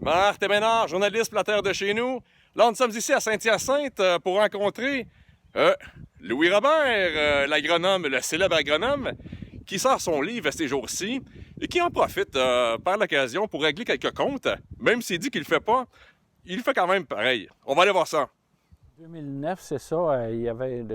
Marthe Ménard, journaliste pour La Terre de chez nous. Là, nous sommes ici à Saint-Hyacinthe pour rencontrer Louis Robert, l'agronome, le célèbre agronome, qui sort son livre ces jours-ci et qui en profite par l'occasion pour régler quelques comptes. Même s'il dit qu'il le fait pas, il le fait quand même pareil. On va aller voir ça. 2009, c'est ça, il y avait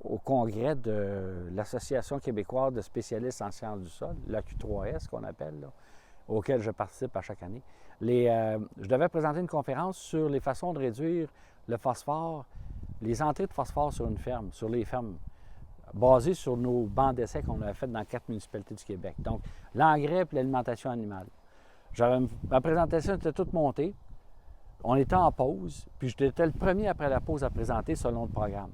au congrès de l'Association québécoise de spécialistes en sciences du sol, l'AQ3S qu'on appelle, là, auquel je participe à chaque année. Je devais présenter une conférence sur les façons de réduire le phosphore, les entrées de phosphore sur une ferme, sur les fermes, basées sur nos bancs d'essai qu'on avait fait dans 4 municipalités du Québec. Donc, l'engrais et l'alimentation animale. Ma présentation était toute montée. On était en pause, puis j'étais le premier après la pause à présenter selon le programme.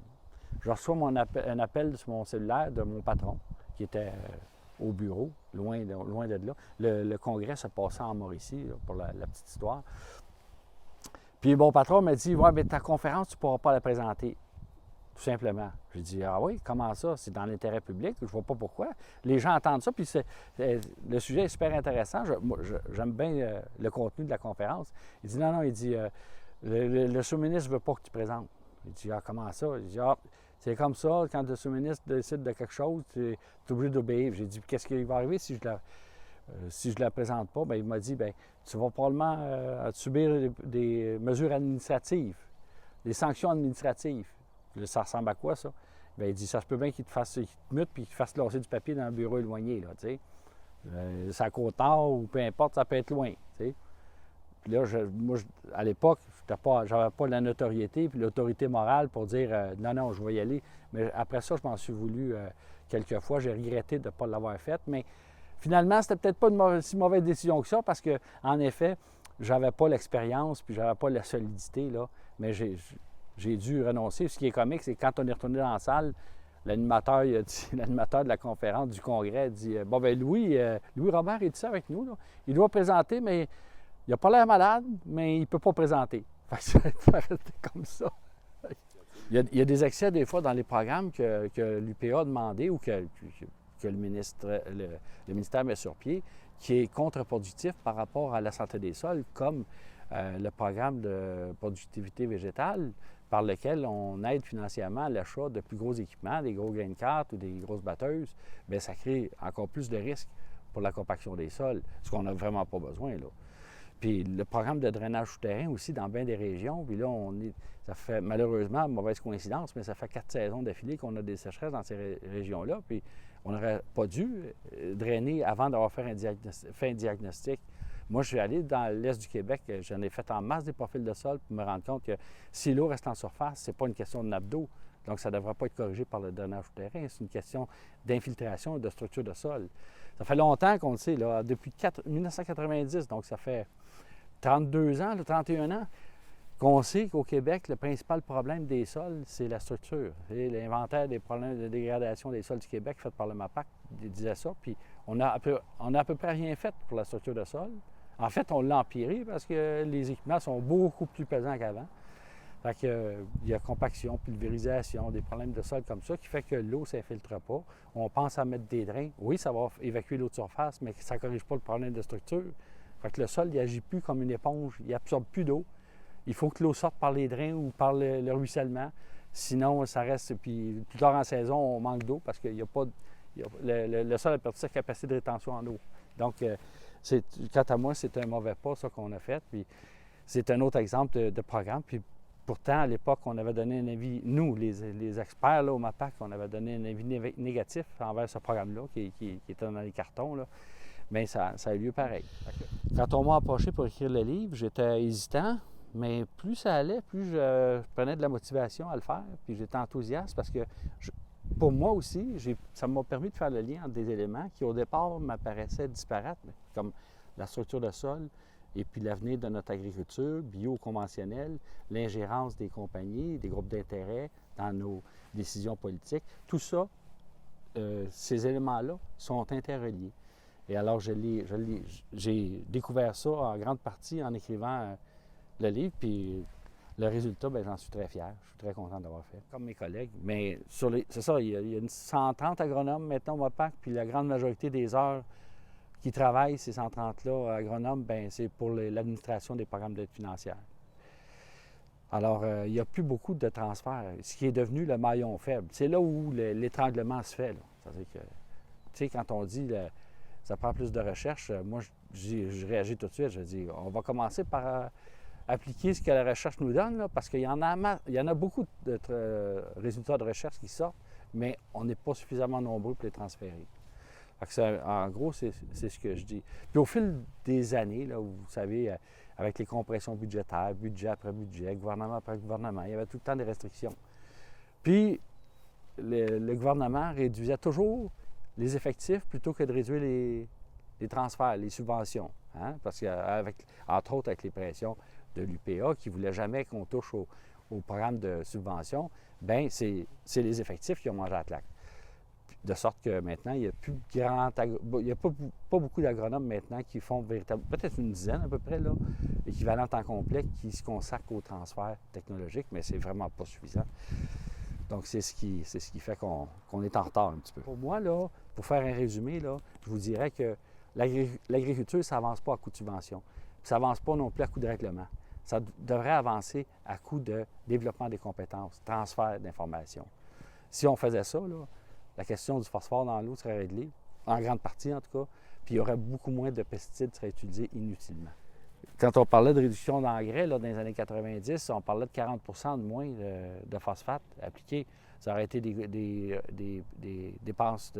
Je reçois un appel sur mon cellulaire de mon patron, qui était au bureau, loin de là. Le congrès se passait en Mauricie, là, pour la petite histoire. Puis mon patron m'a dit « Ouais, bien ta conférence, tu ne pourras pas la présenter. » Tout simplement. J'ai dit « Ah oui, comment ça? C'est dans l'intérêt public, je ne vois pas pourquoi. Les gens entendent ça, puis le sujet est super intéressant. J'aime bien le contenu de la conférence. » Il dit « Non, il dit le sous-ministre ne veut pas que tu présentes. » Il dit « Ah, comment ça? » Il dit « Ah, c'est comme ça, quand le sous-ministre décide de quelque chose, tu es obligé d'obéir. » J'ai dit « Qu'est-ce qui va arriver si je la présente pas? » Bien, il m'a dit « Bien, tu vas probablement subir des mesures administratives, des sanctions administratives. » Ça ressemble à quoi, ça? Bien, il dit, ça se peut bien qu'il te mute puis qu'il te fasse lasser du papier dans un bureau éloigné, là, tu sais. C'est à Côte-Nord ou peu importe, ça peut être loin, tu sais. Puis là, moi, à l'époque, j'avais pas la notoriété puis l'autorité morale pour dire non, je vais y aller. Mais après ça, je m'en suis voulu quelques fois. J'ai regretté de ne pas l'avoir faite. Mais finalement, c'était peut-être pas une si mauvaise décision que ça parce que, en effet, j'avais pas l'expérience puis j'avais pas la solidité, là. Mais j'ai dû renoncer. Ce qui est comique, c'est que quand on est retourné dans la salle, l'animateur de la conférence du congrès a dit « Bon, bien, Louis Robert est ici avec nous. Là. Il doit présenter, mais il n'a pas l'air malade, mais il ne peut pas présenter. » Fait que ça restait comme ça. Il y a des excès, des fois, dans les programmes que l'UPA a demandé ou que le ministère met sur pied, qui est contre-productif par rapport à la santé des sols, comme le programme de productivité végétale, par lequel on aide financièrement à l'achat de plus gros équipements, des gros grain cartes ou des grosses batteuses, bien, ça crée encore plus de risques pour la compaction des sols, ce qu'on n'a vraiment pas besoin, là. Puis le programme de drainage souterrain aussi dans bien des régions, puis là, ça fait malheureusement, mauvaise coïncidence, mais ça fait 4 saisons d'affilée qu'on a des sécheresses dans ces régions-là, puis on n'aurait pas dû drainer avant d'avoir fait un diagnostic. Moi, je suis allé dans l'est du Québec, j'en ai fait en masse des profils de sol pour me rendre compte que si l'eau reste en surface, c'est pas une question de nappe d'eau, donc ça ne devrait pas être corrigé par le drainage souterrain, c'est une question d'infiltration et de structure de sol. Ça fait longtemps qu'on le sait, là, depuis 1990, donc ça fait 32 ans, 31 ans, qu'on sait qu'au Québec, le principal problème des sols, c'est la structure. C'est l'inventaire des problèmes de dégradation des sols du Québec fait par le MAPAC disait ça, puis on a à peu près rien fait pour la structure de sol. En fait, on l'a empiré parce que les équipements sont beaucoup plus pesants qu'avant. Fait qu'il y a compaction, pulvérisation, des problèmes de sol comme ça qui fait que l'eau ne s'infiltre pas. On pense à mettre des drains. Oui, ça va évacuer l'eau de surface, mais ça ne corrige pas le problème de structure. Fait que le sol, il n'agit plus comme une éponge, il n'absorbe plus d'eau. Il faut que l'eau sorte par les drains ou par le ruissellement. Sinon, ça reste. Puis plus tard en saison, on manque d'eau parce qu'il n'y a pas. Le sol a perdu sa capacité de rétention en eau. Donc, quant à moi, c'est un mauvais pas, ça, qu'on a fait. Puis c'est un autre exemple de programme. Puis pourtant, à l'époque, on avait donné un avis, nous, les experts là, au MAPAC, on avait donné un avis négatif envers ce programme-là qui était dans les cartons, là. Bien, ça a eu lieu pareil. Quand on m'a approché pour écrire le livre, j'étais hésitant, mais plus ça allait, plus je prenais de la motivation à le faire, puis j'étais enthousiaste parce que, pour moi aussi, ça m'a permis de faire le lien entre des éléments qui, au départ, m'apparaissaient disparates, comme la structure de sol et puis l'avenir de notre agriculture bio-conventionnelle, l'ingérence des compagnies, des groupes d'intérêt dans nos décisions politiques. Tout ça, ces éléments-là sont interreliés. Et alors, j'ai découvert ça en grande partie en écrivant le livre, puis le résultat, bien, j'en suis très fier. Je suis très content d'avoir fait, comme mes collègues. Mais c'est ça, il y a une 130 agronomes maintenant au MAPAC, puis la grande majorité des heures qui travaillent, ces 130-là agronomes, bien, c'est pour l'administration des programmes d'aide financière. Alors, il n'y a plus beaucoup de transferts, ce qui est devenu le maillon faible. C'est là où l'étranglement se fait. C'est-à-dire que, tu sais, quand on dit ça prend plus de recherche, moi, je réagis tout de suite. Je dis, on va commencer par appliquer ce que la recherche nous donne, là, parce qu'il y en a beaucoup de résultats de recherche qui sortent, mais on n'est pas suffisamment nombreux pour les transférer. En gros, c'est ce que je dis. Puis au fil des années, là, vous savez, avec les compressions budgétaires, budget après budget, gouvernement après gouvernement, il y avait tout le temps des restrictions. Puis le gouvernement réduisait toujours les effectifs plutôt que de réduire les transferts, les subventions. Hein? Parce qu'entre autres, avec les pressions de l'UPA qui ne voulait jamais qu'on touche au programme de subvention, bien, c'est les effectifs qui ont mangé la claque. De sorte que maintenant, il n'y a plus il n'y a pas beaucoup d'agronomes maintenant qui font véritablement, peut-être une dizaine à peu près, là, équivalent temps complet, qui se consacrent au transfert technologique, mais c'est vraiment pas suffisant. Donc, c'est ce qui fait qu'on est en retard un petit peu. Pour moi, là, pour faire un résumé, là, je vous dirais que l'agriculture, ça n'avance pas à coup de subvention. Ça n'avance pas non plus à coup de règlement. Ça devrait avancer à coup de développement des compétences, transfert d'informations. Si on faisait ça, là, la question du phosphore dans l'eau serait réglée, en grande partie en tout cas, puis il y aurait beaucoup moins de pesticides qui seraient utilisés inutilement. Quand on parlait de réduction d'engrais, là, dans les années 90, on parlait de 40 de moins de phosphate appliqué. Ça aurait été des dépenses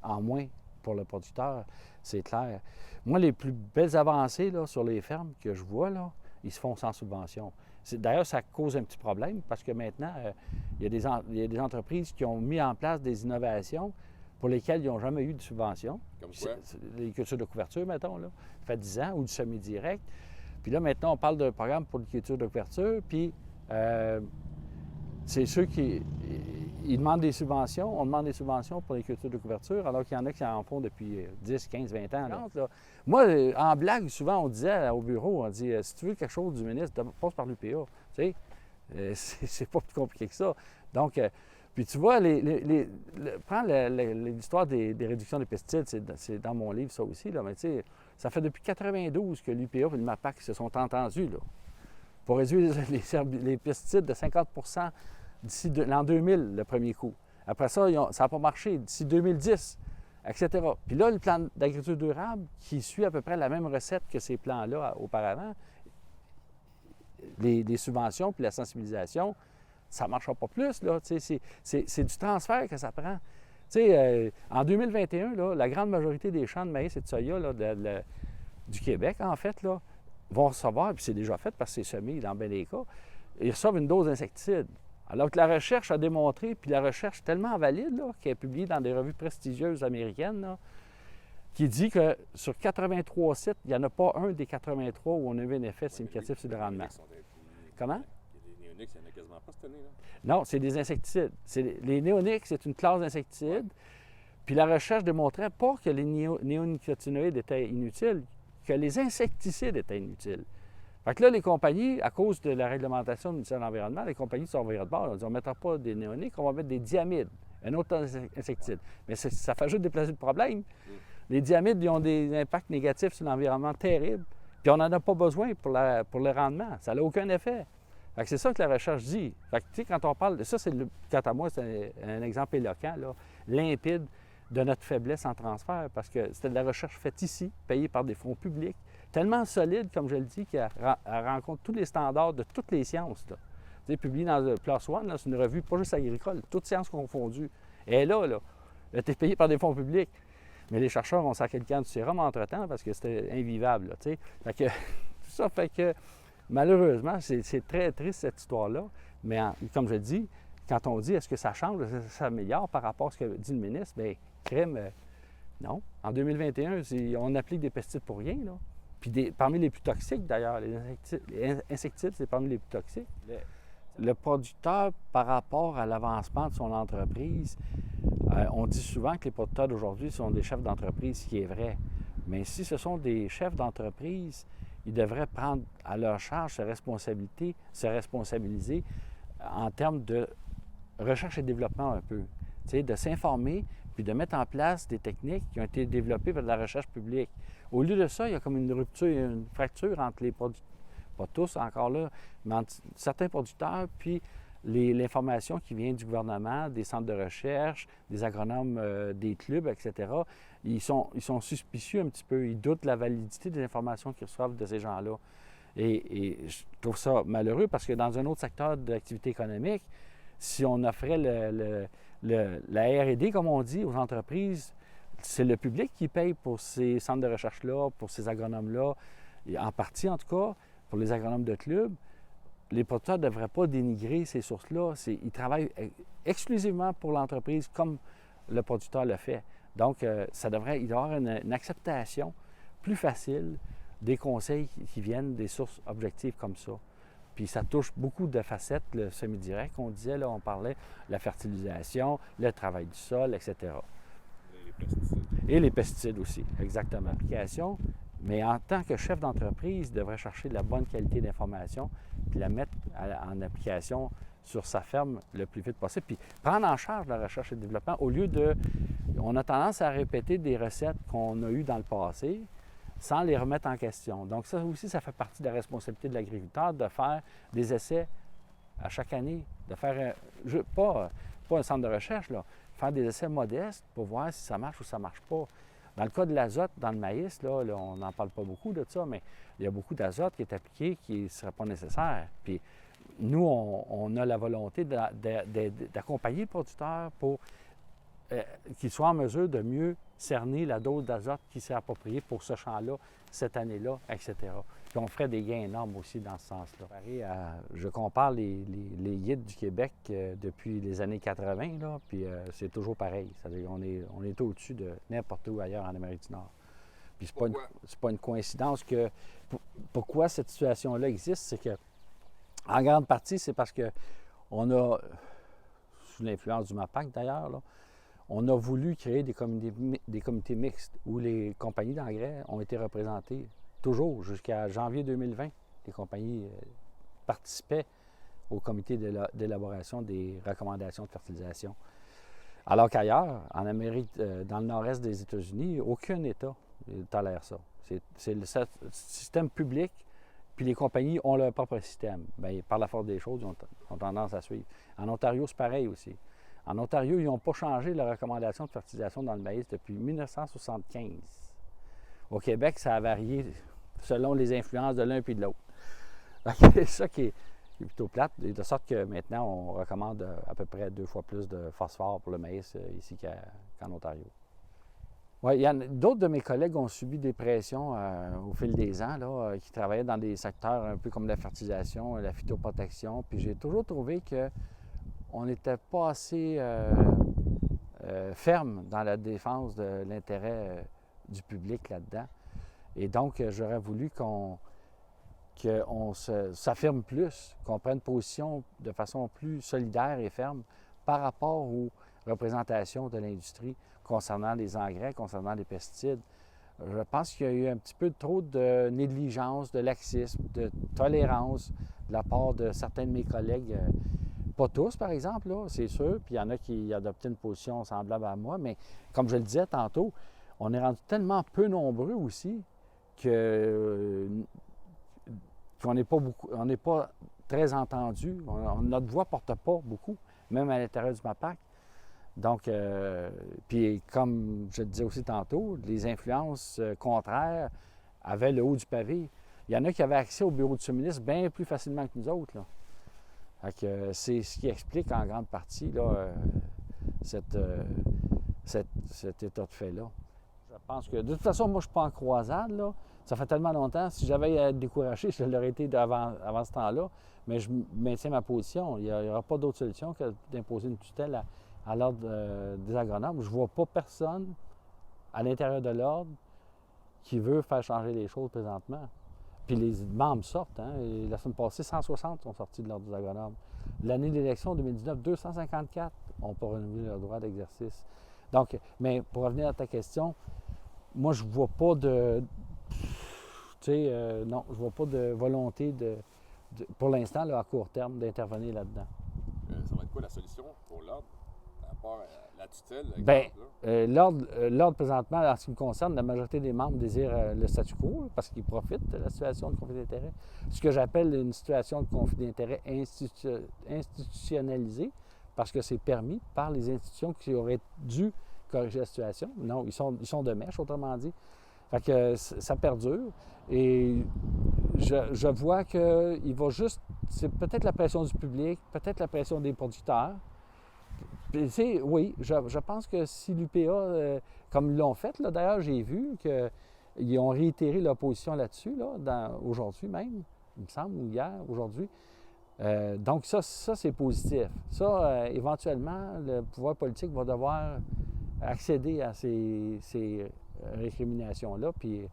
en moins pour le producteur, c'est clair. Moi, les plus belles avancées là, sur les fermes que je vois, là, ils se font sans subvention. D'ailleurs, ça cause un petit problème parce que maintenant, il y a des entreprises qui ont mis en place des innovations pour lesquelles ils n'ont jamais eu de subvention. Comme quoi? Les cultures de couverture, mettons, là, ça fait 10 ans, ou du semi-direct. Puis là, maintenant, on parle d'un programme pour les cultures de couverture, puis c'est ceux qui ils demandent des subventions. On demande des subventions pour les cultures de couverture, alors qu'il y en a qui en font depuis 10, 15, 20 ans. Là. Moi, en blague, souvent, on disait au bureau, on dit, si tu veux quelque chose du ministre, passe par l'UPA. Tu sais, c'est pas plus compliqué que ça. Donc, puis tu vois, prends l'histoire des réductions des pesticides, c'est dans mon livre ça aussi, là, mais tu sais, ça fait depuis 92 que l'UPA et le MAPAC se sont entendus, là, pour réduire les pesticides de 50 d'ici l'an 2000, le premier coup. Après ça, ça n'a pas marché, d'ici 2010, etc. Puis là, le plan d'agriculture durable, qui suit à peu près la même recette que ces plans-là auparavant, les subventions puis la sensibilisation, ça ne marchera pas plus, là. C'est du transfert que ça prend. En 2021, là, la grande majorité des champs de maïs et de soya là, du Québec, en fait, là, vont recevoir, puis c'est déjà fait parce que c'est semé dans bien des cas, ils reçoivent une dose d'insecticide. Alors que la recherche a démontré, puis la recherche tellement valide, là, qui est publiée dans des revues prestigieuses américaines, là, qui dit que sur 83 sites, il n'y en a pas un des 83 où on a vu un effet significatif sur le rendement. Comment? Les néoniques, il n'y en a quasiment pas cette année, là. Non, c'est des insecticides. Les néoniques, c'est une classe d'insecticides. Puis la recherche démontrait pas que les néonicotinoïdes étaient inutiles, que les insecticides étaient inutiles. Fait que là, les compagnies, à cause de la réglementation du ministère de l'Environnement, les compagnies sont virées de bord. On dit, on ne mettra pas des néoniques, on va mettre des diamides, un autre insecticide. Mais ça fait juste déplacer le problème. Les diamides, ils ont des impacts négatifs sur l'environnement terribles. Puis on n'en a pas besoin pour le rendement. Ça n'a aucun effet. Fait que c'est ça que la recherche dit. Fait que, tu sais, quand on parle de ça, quant à moi, c'est un exemple éloquent, là, limpide de notre faiblesse en transfert, parce que c'était de la recherche faite ici, payée par des fonds publics, tellement solide, comme je le dis, qu'elle rencontre tous les standards de toutes les sciences. Tu sais, publiée dans le PLOS ONE, c'est une revue pas juste agricole, toutes sciences confondues. Et là, elle était payée par des fonds publics. Mais les chercheurs ont sacré le camp du sérum entre-temps parce que c'était invivable. Là, fait que, tout ça fait que, malheureusement, c'est très triste cette histoire-là. Mais comme je le dis, quand on dit est-ce que ça change, est-ce que ça s'améliore par rapport à ce que dit le ministre, bien, crème, non. En 2021, on applique des pesticides pour rien, là. Puis parmi les plus toxiques, d'ailleurs, les insecticides, c'est parmi les plus toxiques. Le producteur, par rapport à l'avancement de son entreprise, on dit souvent que les producteurs d'aujourd'hui sont des chefs d'entreprise, ce qui est vrai. Mais si ce sont des chefs d'entreprise, ils devraient prendre à leur charge se responsabiliser en termes de recherche et développement un peu. Tu sais, de s'informer, puis de mettre en place des techniques qui ont été développées par de la recherche publique. Au lieu de ça, il y a comme une rupture, une fracture entre les producteurs, pas tous encore là, mais entre certains producteurs, puis l'information qui vient du gouvernement, des centres de recherche, des agronomes des clubs, etc. Ils sont suspicieux un petit peu. Ils doutent de la validité des informations qu'ils reçoivent de ces gens-là. Et je trouve ça malheureux parce que dans un autre secteur de l'activité économique, si on offrait la R&D, comme on dit, aux entreprises, c'est le public qui paye pour ces centres de recherche-là, pour ces agronomes-là, et en partie en tout cas, pour les agronomes de club. Les producteurs ne devraient pas dénigrer ces sources-là. Ils travaillent exclusivement pour l'entreprise comme le producteur le fait. Donc, il doit y avoir une acceptation plus facile des conseils qui viennent des sources objectives comme ça. Puis ça touche beaucoup de facettes, le semi-direct, on disait, là, on parlait de la fertilisation, le travail du sol, etc. Les pesticides. Et les pesticides aussi, exactement. Application, mais en tant que chef d'entreprise, il devrait chercher de la bonne qualité d'information puis la mettre en application sur sa ferme le plus vite possible. Puis prendre en charge la recherche et le développement au lieu de... On a tendance à répéter des recettes qu'on a eues dans le passé sans les remettre en question. Donc ça aussi, ça fait partie de la responsabilité de l'agriculteur de faire des essais à chaque année, de faire, pas un centre de recherche, là, faire des essais modestes pour voir si ça marche ou ça ne marche pas. Dans le cas de l'azote, dans le maïs, là, on n'en parle pas beaucoup de ça, mais il y a beaucoup d'azote qui est appliqué qui ne serait pas nécessaire. Puis nous, on a la volonté d'accompagner le producteur pour qu'il soit en mesure de mieux cerner la dose d'azote qui s'est appropriée pour ce champ-là, cette année-là, etc. Puis on ferait des gains énormes aussi dans ce sens-là. Je compare les guides du Québec depuis les années 80, là, puis c'est toujours pareil. C'est-à-dire on est au-dessus de n'importe où ailleurs en Amérique du Nord. Puis c'est pas une coïncidence que... Pourquoi cette situation-là existe, c'est que, en grande partie, c'est parce que on a, sous l'influence du MAPAC d'ailleurs, là, on a voulu créer des comités mixtes où les compagnies d'engrais ont été représentées toujours jusqu'à janvier 2020. Les compagnies participaient au comité d'élaboration des recommandations de fertilisation. Alors qu'ailleurs, en Amérique, dans le nord-est des États-Unis, aucun État ne tolère ça. C'est le système public, puis les compagnies ont leur propre système. Bien, par la force des choses, ils ont tendance à suivre. En Ontario, c'est pareil aussi. En Ontario, ils n'ont pas changé la recommandation de fertilisation dans le maïs depuis 1975. Au Québec, ça a varié selon les influences de l'un puis de l'autre. C'est ça qui est plutôt plate, de sorte que maintenant, on recommande à peu près 2 fois plus de phosphore pour le maïs ici qu'en Ontario. Oui, d'autres de mes collègues ont subi des pressions au fil des ans, là, qui travaillaient dans des secteurs un peu comme la fertilisation, la phytoprotection, puis j'ai toujours trouvé que on n'était pas assez ferme dans la défense de l'intérêt du public là-dedans. Et donc, j'aurais voulu qu'on s'affirme plus, qu'on prenne position de façon plus solidaire et ferme par rapport aux représentations de l'industrie concernant les engrais, concernant les pesticides. Je pense qu'il y a eu un petit peu trop de négligence, de laxisme, de tolérance de la part de certains de mes collègues. Pas tous, par exemple, là, c'est sûr, puis il y en a qui adoptaient une position semblable à moi, mais comme je le disais tantôt, on est rendu tellement peu nombreux aussi qu'on n'est pas très entendu. Notre voix ne porte pas beaucoup, même à l'intérieur du MAPAC. Donc, puis comme je le disais aussi tantôt, les influences contraires avaient le haut du pavé. Il y en a qui avaient accès au bureau du sous-ministre bien plus facilement que nous autres, là. C'est ce qui explique en grande partie là, cet état de fait-là. Je pense que, de toute façon, moi, je ne suis pas en croisade, là. Ça fait tellement longtemps. Si j'avais à être découragé, je l'aurais été avant ce temps-là. Mais je maintiens ma position. Il n'y aura pas d'autre solution que d'imposer une tutelle à l'ordre des agronomes. Je ne vois pas personne à l'intérieur de l'ordre qui veut faire changer les choses présentement. Puis les membres sortent. Hein? Et la semaine passée, 160 sont sortis de l'ordre des agronomes. L'année d'élection 2019, 254 n'ont pas renouvelé leur droit d'exercice. Donc, mais pour revenir à ta question, moi, je ne vois pas non, je vois pas de volonté pour l'instant, là, à court terme, d'intervenir là-dedans. Ça va être quoi la solution pour l'ordre rapport à la tutelle, Bien, exemple, l'ordre présentement, en ce qui me concerne, la majorité des membres désirent le statu quo là, parce qu'ils profitent de la situation de conflit d'intérêt. Ce que j'appelle une situation de conflit d'intérêt institutionnalisée, parce que c'est permis par les institutions qui auraient dû corriger la situation. Non, ils sont de mèche, autrement dit. Fait que ça perdure. Et je vois qu'il va juste... C'est peut-être la pression du public, peut-être la pression des producteurs. Puis, oui, je pense que si l'UPA, comme ils l'ont fait, là, d'ailleurs, j'ai vu qu'ils ont réitéré leur position là-dessus, là, aujourd'hui même, il me semble, ou hier, aujourd'hui. Donc ça c'est positif. Ça, éventuellement, le pouvoir politique va devoir accéder à ces récriminations-là, puis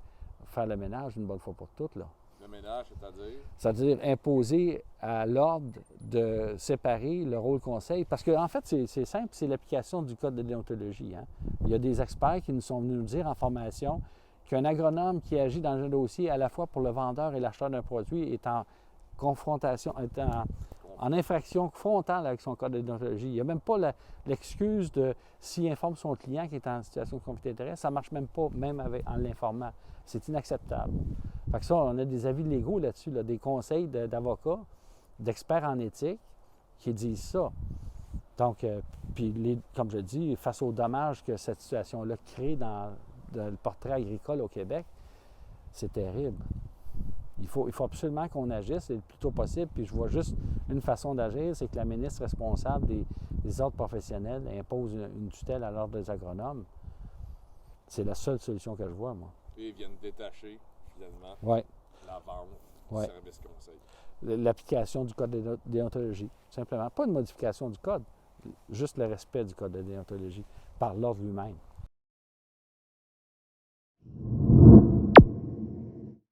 faire le ménage une bonne fois pour toutes, là. Le ménage, c'est-à-dire? C'est-à-dire imposer à l'ordre de séparer le rôle conseil. Parce qu'en fait, c'est simple, c'est l'application du code de déontologie. Hein. Il y a des experts qui nous sont venus nous dire en formation qu'un agronome qui agit dans un dossier à la fois pour le vendeur et l'acheteur d'un produit est en confrontation, est en infraction frontale avec son code de déontologie. Il n'y a même pas l'excuse de s'il informe son client qui est en situation de conflit d'intérêt, ça ne marche même pas, même en l'informant. C'est inacceptable. Fait que ça, on a des avis légaux là-dessus, là, des conseils d'avocats, d'experts en éthique qui disent ça. Donc, puis comme je dis, face aux dommages que cette situation-là crée dans le portrait agricole au Québec, c'est terrible. Il faut absolument qu'on agisse le plus tôt possible. Puis je vois juste une façon d'agir, c'est que la ministre responsable des ordres professionnels impose une tutelle à l'ordre des agronomes. C'est la seule solution que je vois, moi. Et ils viennent détacher, finalement, la vente du service conseil. L'application du code de déontologie, simplement. Pas une modification du code, juste le respect du code de déontologie par l'ordre lui-même.